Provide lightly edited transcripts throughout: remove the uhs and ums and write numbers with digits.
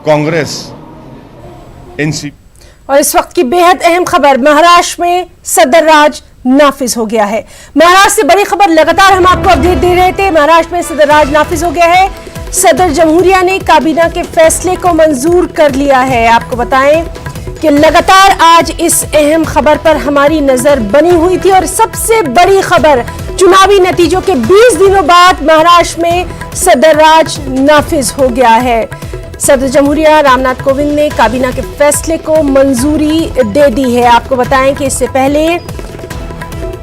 Congress NCP. और इस वक्त की बेहद अहम खबर, महाराष्ट्र में सदर राज नाफिज हो गया है। महाराष्ट्र से बड़ी खबर लगातार हम आपको अपडेट दे रहे थे। महाराष्ट्र में सदर राज नाफिज हो गया है। सदर जमहूरिया ने काबीना के फैसले को मंजूर कर लिया है। आपको बताएं कि लगातार आज इस अहम खबर पर हमारी नजर बनी हुई थी और सबसे बड़ी खबर, चुनावी नतीजों के 20 दिनों बाद महाराष्ट्र में सदर राज नाफिज हो गया है। सदर जमहूरिया रामनाथ कोविंद ने काबीना के फैसले को मंजूरी दे दी है। आपको बताएं कि इससे पहले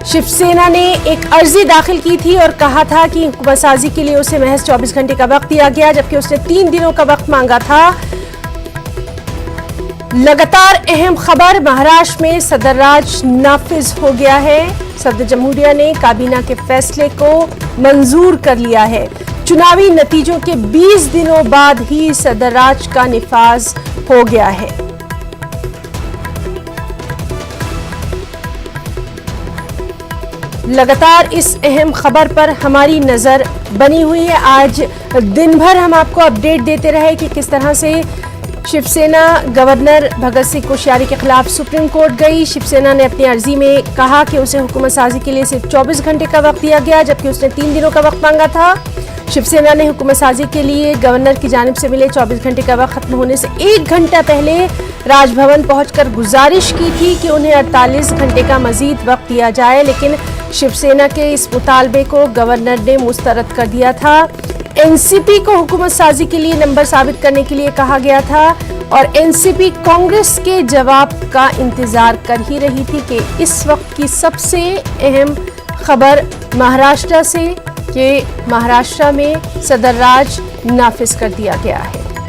शिवसेना ने एक अर्जी दाखिल की थी और कहा था कि हुकूमत साजी के लिए उसे महज 24 घंटे का वक्त दिया गया, जबकि उसने 3 दिनों का वक्त मांगा था। लगातार अहम खबर, महाराष्ट्र में सदर राज नाफिज हो गया है। सदर जमहूरिया ने काबीना के फैसले को मंजूर कर लिया है। चुनावी नतीजों के 20 दिनों बाद ही सदर राज का निफाज हो गया है। लगातार इस अहम खबर पर हमारी नजर बनी हुई है। आज दिन भर हम आपको अपडेट देते रहे कि किस तरह से शिवसेना गवर्नर भगत सिंह कोश्यारी के खिलाफ सुप्रीम कोर्ट गई। शिवसेना ने अपनी अर्जी में कहा कि उसे हुकूमत साजी के लिए सिर्फ 24 घंटे का वक्त दिया गया, जबकि उसने 3 दिनों का वक्त मांगा था। शिवसेना ने हुकूमत साजी के लिए गवर्नर की जानिब से मिले 24 घंटे का वक्त खत्म होने से 1 घंटा पहले राजभवन पहुंचकर गुजारिश की थी कि उन्हें 48 घंटे का मजीद वक्त दिया जाए, लेकिन शिवसेना के इस मुतालबे को गवर्नर ने मुस्तरद कर दिया था। एनसीपी को हुकूमत साजी के लिए नंबर साबित करने के लिए कहा गया था और एनसीपी कांग्रेस के जवाब का इंतजार कर ही रही थी कि इस वक्त की सबसे अहम खबर महाराष्ट्र से कि महाराष्ट्र में सदर राज नाफिज कर दिया गया है।